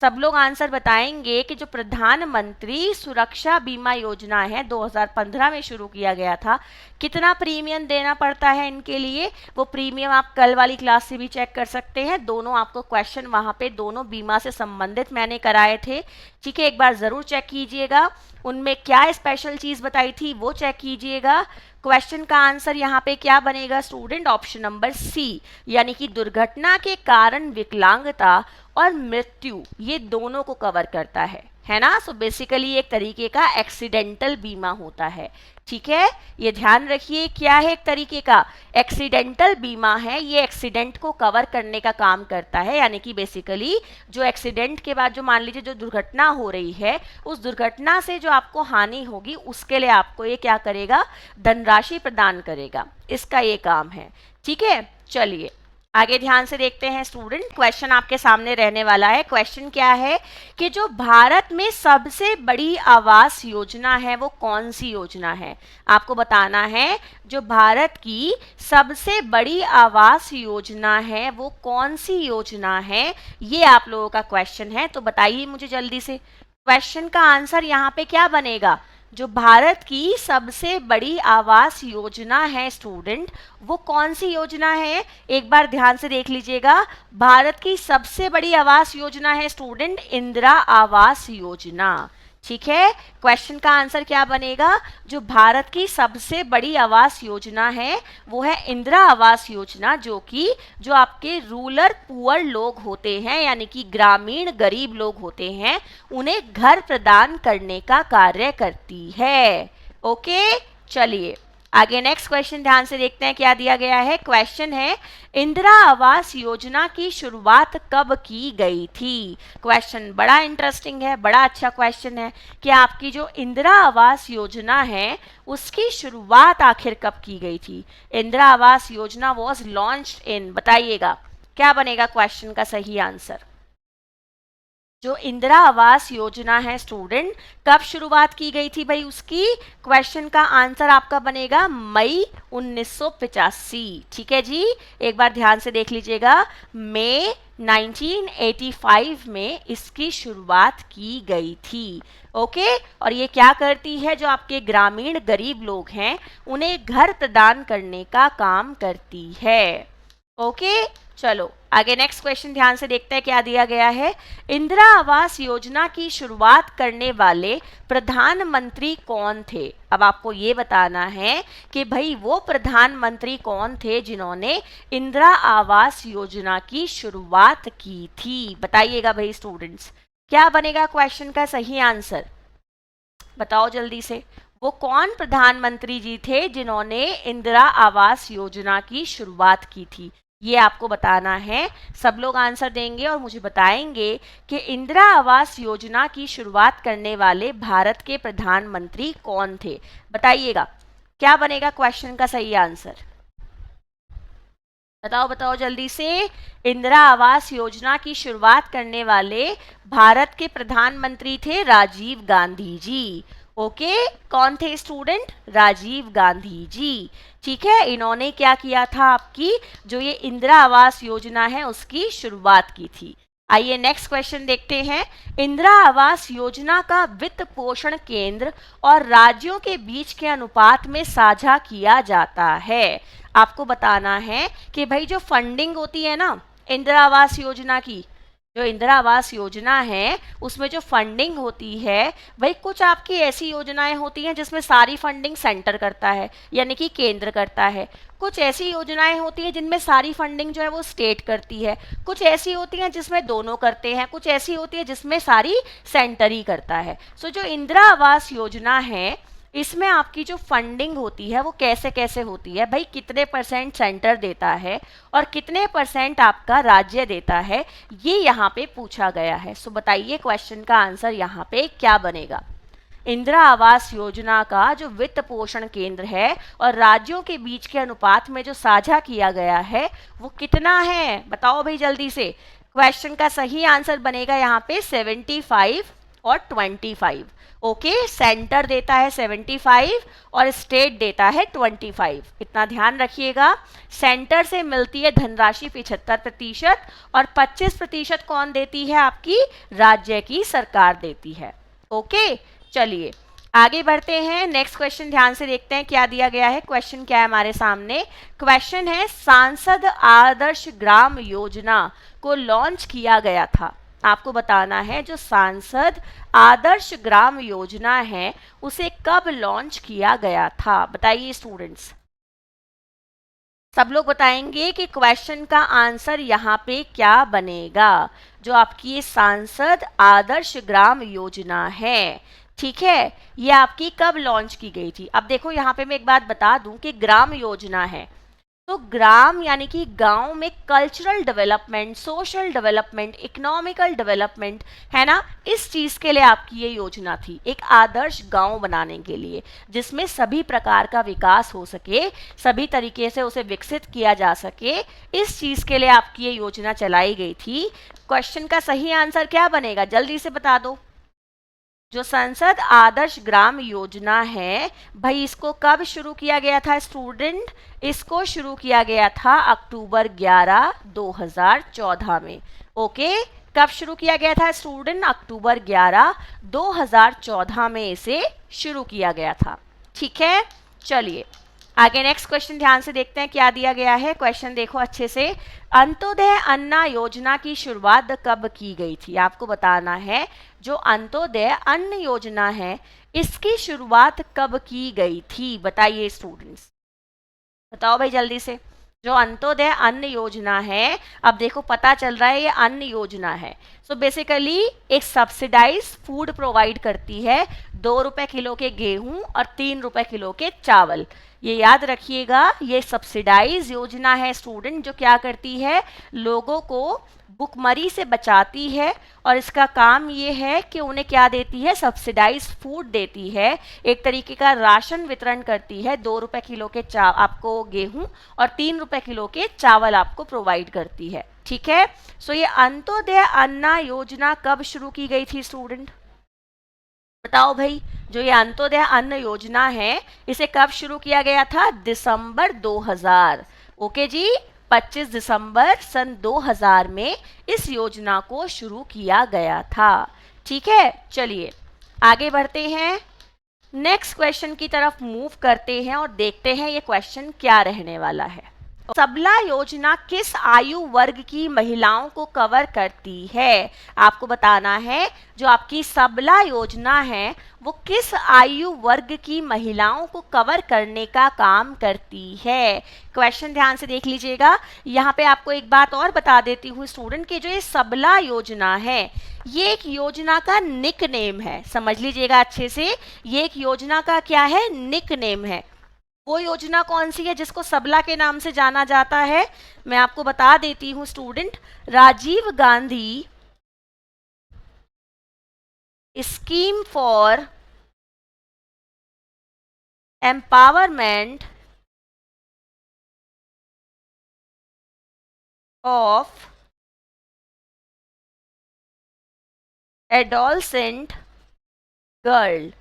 [SPEAKER 1] सब लोग आंसर बताएंगे कि जो प्रधानमंत्री सुरक्षा बीमा योजना है 2015 में शुरू किया गया था, कितना प्रीमियम देना पड़ता है इनके लिए, वो प्रीमियम आप कल वाली क्लास से भी चेक कर सकते हैं। दोनों आपको क्वेश्चन वहाँ पे दोनों बीमा से संबंधित मैंने कराए थे। ठीक है, एक बार ज़रूर चेक कीजिएगा, उनमें क्या स्पेशल चीज़ बताई थी वो चेक कीजिएगा। क्वेश्चन का आंसर यहाँ पे क्या बनेगा स्टूडेंट, ऑप्शन नंबर सी, यानी कि दुर्घटना के कारण विकलांगता और मृत्यु, ये दोनों को कवर करता है ना। सो बेसिकली एक तरीके का एक्सीडेंटल बीमा होता है। ठीक है, ये ध्यान रखिए, क्या है, एक तरीके का एक्सीडेंटल बीमा है, ये एक्सीडेंट को कवर करने का काम करता है। यानी कि बेसिकली जो एक्सीडेंट के बाद जो मान लीजिए जो दुर्घटना हो रही है, उस दुर्घटना से जो आपको हानि होगी उसके लिए आपको ये क्या करेगा, धनराशि प्रदान करेगा, इसका ये काम है। ठीक है, चलिए आगे ध्यान से देखते हैं स्टूडेंट, क्वेश्चन आपके सामने रहने वाला है। क्वेश्चन क्या है कि जो भारत में सबसे बड़ी आवास योजना है वो कौन सी योजना है? आपको बताना है जो भारत की सबसे बड़ी आवास योजना है वो कौन सी योजना है, ये आप लोगों का क्वेश्चन है। तो बताइए मुझे जल्दी से, क्वेश्चन का आंसर यहाँ पे क्या बनेगा, जो भारत की सबसे बड़ी आवास योजना है स्टूडेंट वो कौन सी योजना है? एक बार ध्यान से देख लीजिएगा, भारत की सबसे बड़ी आवास योजना है स्टूडेंट इंदिरा आवास योजना। ठीक है, क्वेश्चन का आंसर क्या बनेगा, जो भारत की सबसे बड़ी आवास योजना है वो है इंदिरा आवास योजना, जो आपके रूरल पुअर लोग होते हैं, यानी कि ग्रामीण गरीब लोग होते हैं, उन्हें घर प्रदान करने का कार्य करती है। ओके, चलिए आगे नेक्स्ट क्वेश्चन ध्यान से देखते हैं क्या दिया गया है। क्वेश्चन है, इंदिरा आवास योजना की शुरुआत कब की गई थी? क्वेश्चन बड़ा इंटरेस्टिंग है, बड़ा अच्छा क्वेश्चन है कि आपकी जो इंदिरा आवास योजना है उसकी शुरुआत आखिर कब की गई थी। Indira Awas Yojana was launched in, बताइएगा क्या बनेगा क्वेश्चन का सही आंसर। जो इंदिरा आवास योजना है स्टूडेंट कब शुरुआत की गई थी भाई उसकी, क्वेश्चन का आंसर आपका बनेगा मई 1985। ठीक है जी, एक बार ध्यान से देख लीजिएगा, मई 1985 में इसकी शुरुआत की गई थी। ओके, और ये क्या करती है, जो आपके ग्रामीण गरीब लोग हैं उन्हें घर प्रदान करने का काम करती है। ओके, चलो आगे नेक्स्ट क्वेश्चन ध्यान से देखते हैं क्या दिया गया है। इंदिरा आवास योजना की शुरुआत करने वाले प्रधानमंत्री कौन थे? अब आपको ये बताना है कि भाई वो प्रधानमंत्री कौन थे जिन्होंने इंदिरा आवास योजना की शुरुआत की थी। बताइएगा भाई स्टूडेंट्स, क्या बनेगा क्वेश्चन का सही आंसर, बताओ जल्दी से। वो कौन प्रधानमंत्री जी थे जिन्होंने इंदिरा आवास योजना की शुरुआत की थी, ये आपको बताना है। सब लोग आंसर देंगे और मुझे बताएंगे कि इंदिरा आवास योजना की शुरुआत करने वाले भारत के प्रधानमंत्री कौन थे। बताइएगा क्या बनेगा क्वेश्चन का सही आंसर, बताओ बताओ जल्दी से। इंदिरा आवास योजना की शुरुआत करने वाले भारत के प्रधानमंत्री थे राजीव गांधी जी। ओके, कौन थे स्टूडेंट, राजीव गांधी जी। ठीक है, इन्होंने क्या किया था, आपकी जो ये इंदिरा आवास योजना है उसकी शुरुआत की थी। आइए नेक्स्ट क्वेश्चन देखते हैं। इंदिरा आवास योजना का वित्त पोषण केंद्र और राज्यों के बीच के अनुपात में साझा किया जाता है। आपको बताना है कि भाई जो फंडिंग होती है ना इंदिरा आवास योजना की, जो इंदिरा आवास योजना है उसमें जो फंडिंग होती है वही कुछ आपकी ऐसी योजनाएं होती हैं जिसमें सारी फंडिंग सेंटर करता है यानी कि केंद्र करता है। कुछ ऐसी योजनाएं होती हैं जिनमें सारी फंडिंग जो है वो स्टेट करती है। कुछ ऐसी होती हैं जिसमें दोनों करते हैं। कुछ ऐसी होती है जिसमें सारी सेंटर ही करता है। सो जो इंदिरा आवास योजना है इसमें आपकी जो फंडिंग होती है वो कैसे कैसे होती है भाई, कितने परसेंट सेंटर देता है और कितने परसेंट आपका राज्य देता है, ये यहाँ पे पूछा गया है। सो बताइए क्वेश्चन का आंसर यहाँ पे क्या बनेगा। इंदिरा आवास योजना का जो वित्त पोषण केंद्र है और राज्यों के बीच के अनुपात में जो साझा किया गया है वो कितना है, बताओ भाई जल्दी से। क्वेश्चन का सही आंसर बनेगा यहाँ पे 75 और 25। ओके, सेंटर देता है 75 और स्टेट देता है 25। इतना ध्यान रखिएगा। सेंटर से मिलती है धनराशि 75% और 25% कौन देती है, आपकी राज्य की सरकार देती है। ओके, चलिए आगे बढ़ते हैं। नेक्स्ट क्वेश्चन ध्यान से देखते हैं क्या दिया गया है। क्वेश्चन क्या है हमारे सामने, क्वेश्चन है सांसद आदर्श ग्राम योजना को लॉन्च किया गया था। आपको बताना है जो सांसद आदर्श ग्राम योजना है उसे कब लॉन्च किया गया था, बताइए स्टूडेंट्स। सब लोग बताएंगे कि क्वेश्चन का आंसर यहाँ पे क्या बनेगा। जो आपकी ये सांसद आदर्श ग्राम योजना है, ठीक है, ये आपकी कब लॉन्च की गई थी। अब देखो यहाँ पे मैं एक बात बता दूं कि ग्राम योजना है तो ग्राम यानी कि गांव में cultural development, social development, economical development है ना, इस चीज के लिए आपकी ये योजना थी, एक आदर्श गांव बनाने के लिए जिसमें सभी प्रकार का विकास हो सके, सभी तरीके से उसे विकसित किया जा सके, इस चीज के लिए आपकी ये योजना चलाई गई थी। क्वेश्चन का सही आंसर क्या बनेगा, जल्दी से बता दो। जो संसद आदर्श ग्राम योजना है भाई, इसको कब शुरू किया गया था स्टूडेंट, इसको शुरू किया गया था अक्टूबर 11, 2014 में। ओके, कब शुरू किया गया था स्टूडेंट, अक्टूबर 11, 2014 में इसे शुरू किया गया था। ठीक है, चलिए आगे नेक्स्ट क्वेश्चन ध्यान से देखते हैं क्या दिया गया है। क्वेश्चन देखो अच्छे से, अंत्योदय अन्न योजना की शुरुआत कब की गई थी। आपको बताना है जो अंत्योदय अन्न योजना है इसकी शुरुआत कब की गई थी, बताइए स्टूडेंट्स, बताओ भाई जल्दी से। जो अंत्योदय अन्न योजना है, अब देखो पता चल रहा है ये अन्न योजना है, सो बेसिकली एक सब्सिडाइज फूड प्रोवाइड करती है, 2 रुपए किलो के गेहूं और 3 रुपए किलो के चावल। ये याद रखिएगा, ये सब्सिडाइज योजना है स्टूडेंट, जो क्या करती है, लोगों को भुखमरी से बचाती है और इसका काम ये है कि उन्हें क्या देती है, सब्सिडाइज फूड देती है, एक तरीके का राशन वितरण करती है। 2 रुपए किलो के आपको गेहूं और 3 रुपए किलो के चावल आपको प्रोवाइड करती है। ठीक है, सो ये अंत्योदय अन्न योजना कब शुरू की गई थी स्टूडेंट, बताओ भाई। जो ये अंत्योदय अन्न योजना है इसे कब शुरू किया गया था, दिसंबर 2000। ओके जी, 25 दिसंबर सन 2000 में इस योजना को शुरू किया गया था। ठीक है, चलिए आगे बढ़ते हैं, नेक्स्ट क्वेश्चन की तरफ मूव करते हैं और देखते हैं ये क्वेश्चन क्या रहने वाला है। सबला योजना किस आयु वर्ग की महिलाओं को कवर करती है, आपको बताना है। जो आपकी सबला योजना है वो किस आयु वर्ग की महिलाओं को कवर करने का काम करती है। क्वेश्चन ध्यान से देख लीजिएगा। यहाँ पे आपको एक बात और बता देती हूँ स्टूडेंट कि जो ये सबला योजना है ये एक योजना का निक नेम है, समझ लीजिएगा अच्छे से। ये एक योजना का क्या है, निक नेम है। वो योजना कौन सी है जिसको सबला के नाम से जाना जाता है, मैं आपको बता देती हूँ student, Rajiv Gandhi scheme for empowerment of adolescent girl.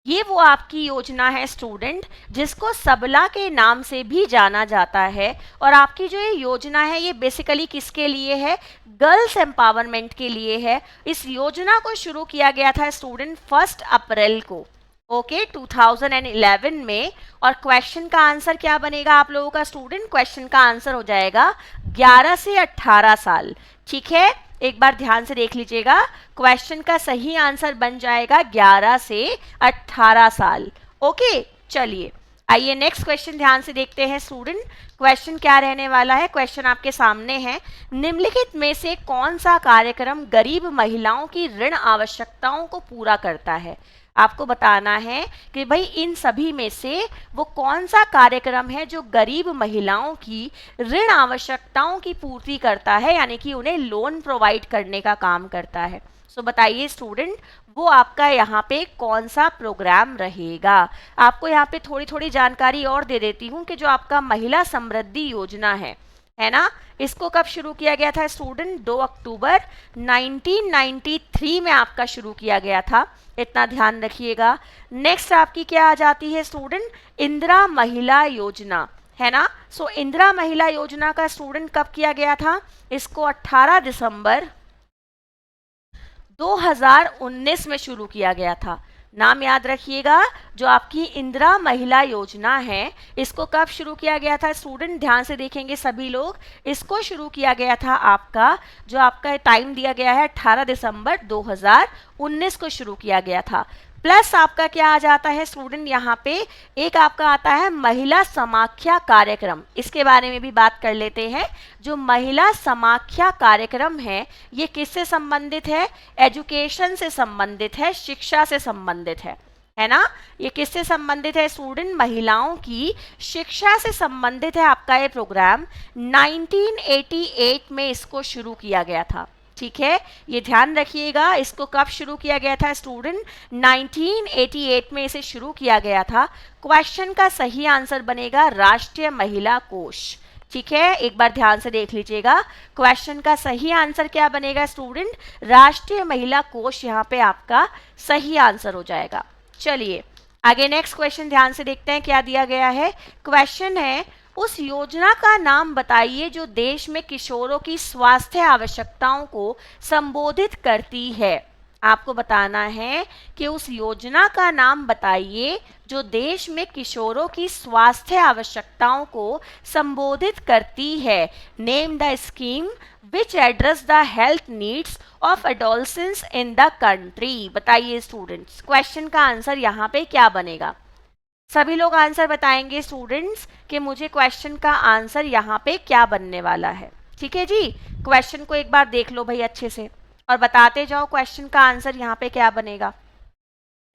[SPEAKER 1] ये वो आपकी योजना है स्टूडेंट जिसको सबला के नाम से भी जाना जाता है। और आपकी जो ये योजना है ये बेसिकली किसके लिए है, गर्ल्स एम्पावरमेंट के लिए है। इस योजना को शुरू किया गया था स्टूडेंट 1 अप्रैल को, ओके 2011 में। और क्वेश्चन का आंसर क्या बनेगा आप लोगों का स्टूडेंट, क्वेश्चन का आंसर हो जाएगा 11 से 18 साल। ठीक है, एक बार ध्यान से देख लीजिएगा, क्वेश्चन का सही आंसर बन जाएगा 11 से 18 साल। ओके, चलिए आइए नेक्स्ट क्वेश्चन ध्यान से देखते हैं स्टूडेंट। क्वेश्चन क्या रहने वाला है, क्वेश्चन आपके सामने है। निम्नलिखित में से कौन सा कार्यक्रम गरीब महिलाओं की ऋण आवश्यकताओं को पूरा करता है? आपको बताना है कि भाई इन सभी में से वो कौन सा कार्यक्रम है जो गरीब महिलाओं की ऋण आवश्यकताओं की पूर्ति करता है, यानी कि उन्हें लोन प्रोवाइड करने का काम करता है। सो बताइए स्टूडेंट, वो आपका यहाँ पे कौन सा प्रोग्राम रहेगा? आपको यहाँ पे थोड़ी थोड़ी जानकारी और दे देती हूँ कि जो आपका महिला समृद्धि योजना है ना, इसको कब शुरू किया गया था स्टूडेंट? 2 अक्टूबर 1993 में आपका शुरू किया गया था, इतना ध्यान रखिएगा। नेक्स्ट आपकी क्या आ जाती है स्टूडेंट? इंदिरा महिला योजना, है ना। सो इंदिरा महिला योजना का स्टूडेंट कब किया गया था? इसको 18 दिसंबर 2019 में शुरू किया गया था। नाम याद रखिएगा, जो आपकी इंदिरा महिला योजना है इसको कब शुरू किया गया था स्टूडेंट? ध्यान से देखेंगे सभी लोग, इसको शुरू किया गया था आपका, जो आपका टाइम दिया गया है 18 दिसंबर 2019 को शुरू किया गया था। प्लस आपका क्या आ जाता है स्टूडेंट, यहाँ पे एक आपका आता है महिला समाख्या कार्यक्रम, इसके बारे में भी बात कर लेते हैं। जो महिला समाख्या कार्यक्रम है ये किससे संबंधित है? एजुकेशन से संबंधित है, शिक्षा से संबंधित है ना। ये किससे संबंधित है स्टूडेंट? महिलाओं की शिक्षा से संबंधित है आपका ये प्रोग्राम। 1988 में इसको शुरू किया गया था, ठीक है, ये ध्यान रखिएगा। इसको कब शुरू किया गया था स्टूडेंट? 1988 में इसे शुरू किया गया था। क्वेश्चन का सही आंसर बनेगा राष्ट्रीय महिला कोष, ठीक है, एक बार ध्यान से देख लीजिएगा। क्वेश्चन का सही आंसर क्या बनेगा स्टूडेंट? राष्ट्रीय महिला कोष यहाँ पे आपका सही आंसर हो जाएगा। चलिए आगे नेक्स्ट क्वेश्चन ध्यान से देखते हैं क्या दिया गया है। क्वेश्चन है, उस योजना का नाम बताइए जो देश में किशोरों की स्वास्थ्य आवश्यकताओं को संबोधित करती है। आपको बताना है कि उस योजना का नाम बताइए जो देश में किशोरों की स्वास्थ्य आवश्यकताओं को संबोधित करती है। Name the scheme which address the health needs of adolescents in the country. बताइए स्टूडेंट्स, क्वेश्चन का आंसर यहाँ पे क्या बनेगा? सभी लोग आंसर बताएंगे स्टूडेंट्स कि मुझे क्वेश्चन का आंसर यहाँ पे क्या बनने वाला है। ठीक है जी, क्वेश्चन को एक बार देख लो भाई अच्छे से और बताते जाओ क्वेश्चन का आंसर यहाँ पे क्या बनेगा।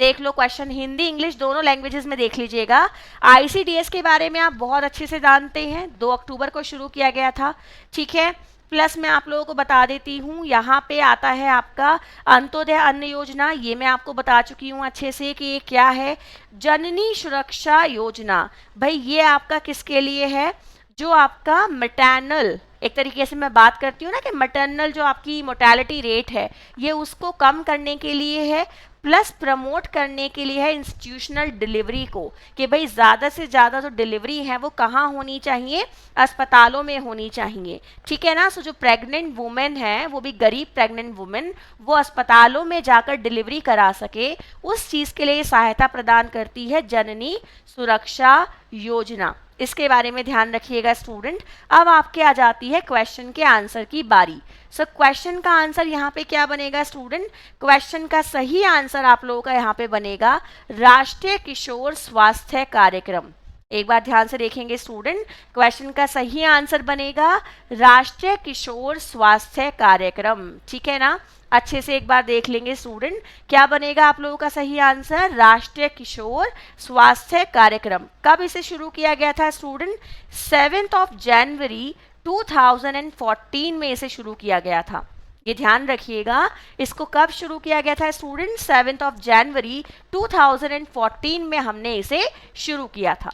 [SPEAKER 1] देख लो क्वेश्चन, हिंदी इंग्लिश दोनों लैंग्वेजेस में देख लीजिएगा। आईसीडीएस के बारे में आप बहुत अच्छे से जानते हैं, 2 अक्टूबर को शुरू किया गया था, ठीक है। प्लस मैं आप लोगों को बता देती हूँ, यहाँ पे आता है आपका अंत्योदय अन्न योजना, ये मैं आपको बता चुकी हूँ अच्छे से कि ये क्या है। जननी सुरक्षा योजना, भाई ये आपका किसके लिए है? जो आपका मैटरनल, एक तरीके से मैं बात करती हूँ ना कि मैटरनल जो आपकी मोर्टेलिटी रेट है ये उसको कम करने के लिए है, प्लस प्रमोट करने के लिए है इंस्टीट्यूशनल डिलीवरी को, कि भाई ज़्यादा से ज़्यादा जो डिलीवरी है वो कहाँ होनी चाहिए? अस्पतालों में होनी चाहिए, ठीक है ना। सो जो प्रेग्नेंट वुमेन है, वो भी गरीब प्रेग्नेंट वुमेन, वो अस्पतालों में जाकर डिलीवरी करा सके, उस चीज़ के लिए सहायता प्रदान करती है जननी सुरक्षा योजना। इसके बारे में ध्यान रखिएगा स्टूडेंट। अब आपके आ जाती है क्वेश्चन के आंसर की बारी। सो क्वेश्चन का आंसर यहाँ पे क्या बनेगा स्टूडेंट? क्वेश्चन का सही आंसर आप लोगों का यहाँ पे बनेगा राष्ट्रीय किशोर स्वास्थ्य कार्यक्रम। एक बार ध्यान से देखेंगे स्टूडेंट, क्वेश्चन का सही आंसर बनेगा राष्ट्रीय किशोर स्वास्थ्य कार्यक्रम, ठीक है ना। अच्छे से एक बार देख लेंगे स्टूडेंट, क्या बनेगा आप लोगों का सही आंसर? राष्ट्रीय किशोर स्वास्थ्य कार्यक्रम। कब इसे शुरू किया गया था स्टूडेंट? 7 जनवरी 2014 में इसे शुरू किया गया था। ये ध्यान रखिएगा, इसको कब शुरू किया गया था स्टूडेंट? 7 जनवरी 2014 में हमने इसे शुरू किया था।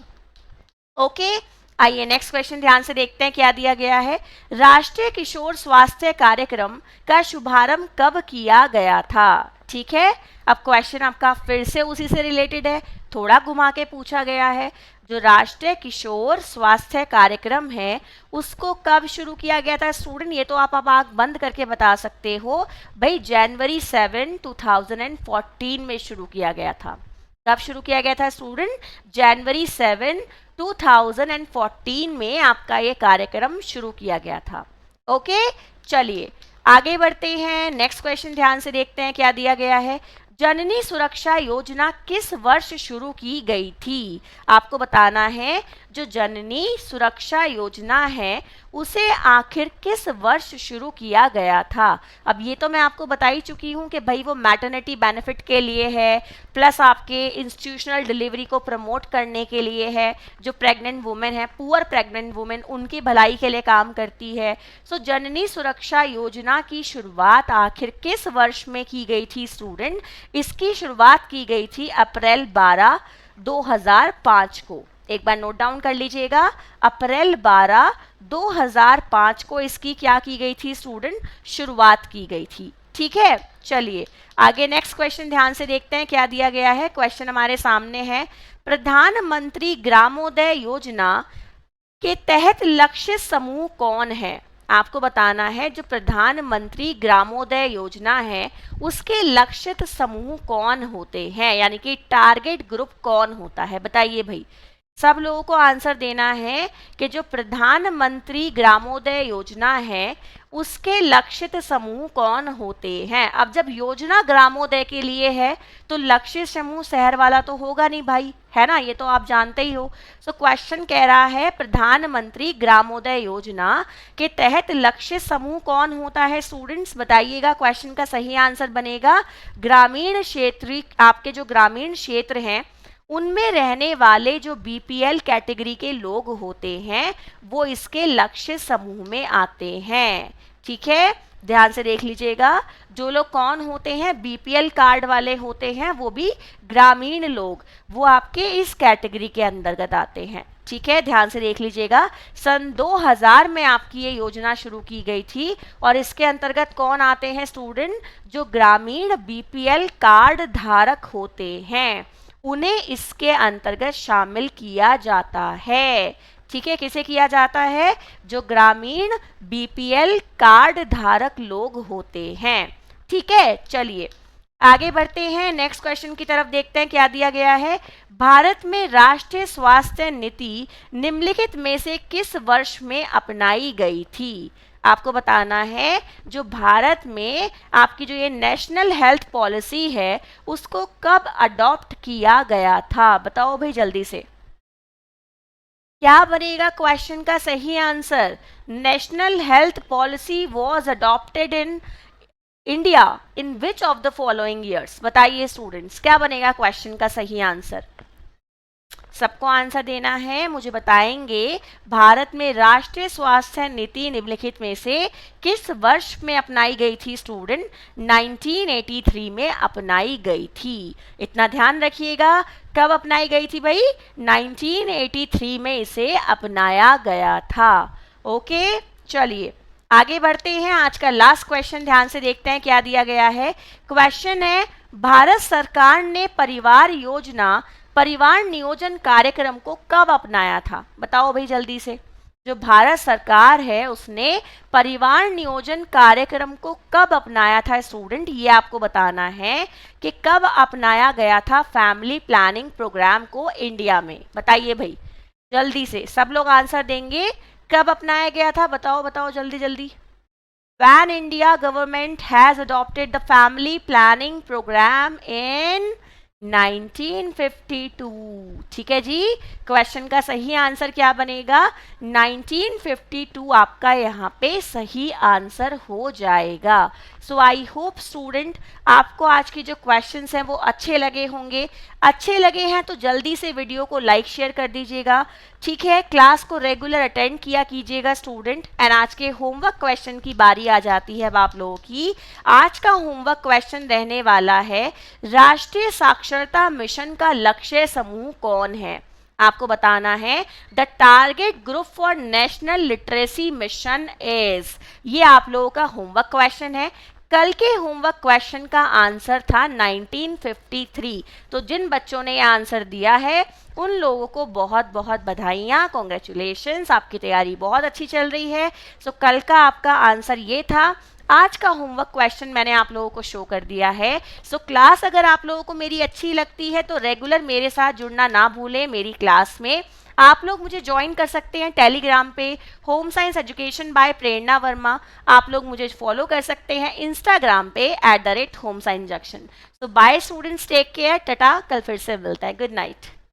[SPEAKER 1] ओके, आइए नेक्स्ट क्वेश्चन ध्यान से देखते हैं क्या दिया गया है। राष्ट्रीय किशोर स्वास्थ्य कार्यक्रम का शुभारंभ कब किया गया था? ठीक है, अब क्वेश्चन आपका फिर से उसी से रिलेटेड है, थोड़ा घुमा के पूछा गया है। जो राष्ट्रीय किशोर स्वास्थ्य कार्यक्रम है उसको कब शुरू किया गया था स्टूडेंट? ये तो आप अब आंख बंद करके बता सकते हो भाई, जनवरी 7, 2014 में शुरू किया गया था। कब शुरू किया गया था स्टूडेंट? जनवरी 7, 2014 में आपका ये कार्यक्रम शुरू किया गया था। ओके, चलिए आगे बढ़ते हैं, नेक्स्ट क्वेश्चन ध्यान से देखते हैं क्या दिया गया है। जननी सुरक्षा योजना किस वर्ष शुरू की गई थी? आपको बताना है जो जननी सुरक्षा योजना है उसे आखिर किस वर्ष शुरू किया गया था। अब ये तो मैं आपको बता ही चुकी हूँ कि भाई वो मैटरनिटी बेनिफिट के लिए है, प्लस आपके इंस्टीट्यूशनल डिलीवरी को प्रमोट करने के लिए है। जो प्रेग्नेंट वुमेन है, पुअर प्रेग्नेंट वुमेन, उनकी भलाई के लिए काम करती है। सो जननी सुरक्षा योजना की शुरुआत आखिर किस वर्ष में की गई थी स्टूडेंट? इसकी शुरुआत की गई थी अप्रैल 12, 2005 को। एक बार नोट डाउन कर लीजिएगा, अप्रैल 12, 2005 को इसकी क्या की गई थी स्टूडेंट? शुरुआत की गई थी। ठीक है, चलिए आगे नेक्स्ट क्वेश्चन ध्यान से देखते हैं क्या दिया गया है। क्वेश्चन हमारे सामने है, प्रधानमंत्री ग्रामोदय योजना के तहत लक्ष्य समूह कौन है? आपको बताना है जो प्रधानमंत्री ग्रामोदय योजना है उसके लक्षित समूह कौन होते हैं, यानी कि टारगेट ग्रुप कौन होता है, बताइए भाई। सब लोगों को आंसर देना है कि जो प्रधानमंत्री ग्रामोदय योजना है उसके लक्षित समूह कौन होते हैं। अब जब योजना ग्रामोदय के लिए है तो लक्षित समूह शहर वाला तो होगा नहीं भाई, है ना, ये तो आप जानते ही हो। सो क्वेश्चन कह रहा है प्रधानमंत्री ग्रामोदय योजना के तहत लक्षित समूह कौन होता है स्टूडेंट्स, बताइएगा। क्वेश्चन का सही आंसर बनेगा ग्रामीण क्षेत्र। आपके जो ग्रामीण क्षेत्र हैं उनमें रहने वाले जो बीपीएल कैटेगरी के लोग होते हैं वो इसके लक्ष्य समूह में आते हैं। ठीक है, ध्यान से देख लीजिएगा, जो लोग कौन होते हैं, बीपीएल कार्ड वाले होते हैं, वो भी ग्रामीण लोग, वो आपके इस कैटेगरी के अंतर्गत आते हैं। ठीक है, ध्यान से देख लीजिएगा, सन 2000 में आपकी ये योजना शुरू की गई थी और इसके अंतर्गत कौन आते हैं स्टूडेंट? जो ग्रामीण बीपीएल कार्ड धारक होते हैं उन्हें इसके अंतर्गत शामिल किया जाता है। ठीक है, किसे किया जाता है? जो ग्रामीण बीपीएल कार्ड धारक लोग होते हैं। ठीक है, चलिए आगे बढ़ते हैं, नेक्स्ट क्वेश्चन की तरफ देखते हैं क्या दिया गया है। भारत में राष्ट्रीय स्वास्थ्य नीति निम्नलिखित में से किस वर्ष में अपनाई गई थी? आपको बताना है जो भारत में आपकी जो ये नेशनल हेल्थ पॉलिसी है उसको कब अडॉप्ट किया गया था, बताओ भाई जल्दी से। क्या बनेगा क्वेश्चन का सही answer? National health policy was adopted in India in which of the following years, बताइए स्टूडेंट्स क्या बनेगा क्वेश्चन का सही आंसर। सबको आंसर देना है, मुझे बताएंगे भारत में राष्ट्रीय स्वास्थ्य नीति निम्नलिखित में से किस वर्ष में अपनाई गई थी स्टूडेंट? 1983 में अपनाई गई थी। इतना ध्यान रखिएगा, कब अपनाई गई थी भाई? 1983 में इसे अपनाया गया था। ओके, चलिए आगे बढ़ते हैं, आज का लास्ट क्वेश्चन ध्यान से देखते हैं क्या दिया गया है। क्वेश्चन है, भारत सरकार ने परिवार नियोजन कार्यक्रम को कब अपनाया था, बताओ भाई जल्दी से। जो भारत सरकार है उसने परिवार नियोजन कार्यक्रम को कब अपनाया था स्टूडेंट, ये आपको बताना है कि कब अपनाया गया था फैमिली प्लानिंग प्रोग्राम को इंडिया में, बताइए भाई जल्दी से। सब लोग आंसर देंगे, कब अपनाया गया था, बताओ बताओ जल्दी जल्दी। When India government has adopted the family planning program in 1952। ठीक है जी, क्वेश्चन का सही आंसर क्या बनेगा? 1952 आपका यहाँ पे सही आंसर हो जाएगा। सो आई होप स्टूडेंट आपको आज की जो क्वेश्चंस हैं वो अच्छे लगे होंगे। अच्छे लगे हैं तो जल्दी से वीडियो को लाइक शेयर कर दीजिएगा। ठीक है, क्लास को रेगुलर अटेंड किया कीजिएगा स्टूडेंट। एंड आज के होमवर्क क्वेश्चन की बारी आ जाती है अब आप लोगों की। आज का होमवर्क क्वेश्चन रहने वाला है, राष्ट्रीय साक्षरता मिशन का लक्ष्य समूह कौन है? आपको बताना है the target group for national literacy mission is. ये आप लोगों का होमवर्क क्वेश्चन है। कल के होमवर्क क्वेश्चन का आंसर था 1953। तो जिन बच्चों ने ये आंसर दिया है उन लोगों को बहुत बहुत बधाइयाँ, कॉन्ग्रेचुलेशंस, आपकी तैयारी बहुत अच्छी चल रही है। सो कल का आपका आंसर ये था। आज का होमवर्क क्वेश्चन मैंने आप लोगों को शो कर दिया है। सो क्लास अगर आप लोगों को मेरी अच्छी लगती है तो रेगुलर मेरे साथ जुड़ना ना भूलें मेरी क्लास में। आप लोग मुझे ज्वाइन कर सकते हैं टेलीग्राम पे, होम साइंस एजुकेशन बाय प्रेरणा वर्मा। आप लोग मुझे फॉलो कर सकते हैं इंस्टाग्राम पे @homeScienceJunction। So bye students, take care, tata, कल फिर से मिलता है, गुड नाइट।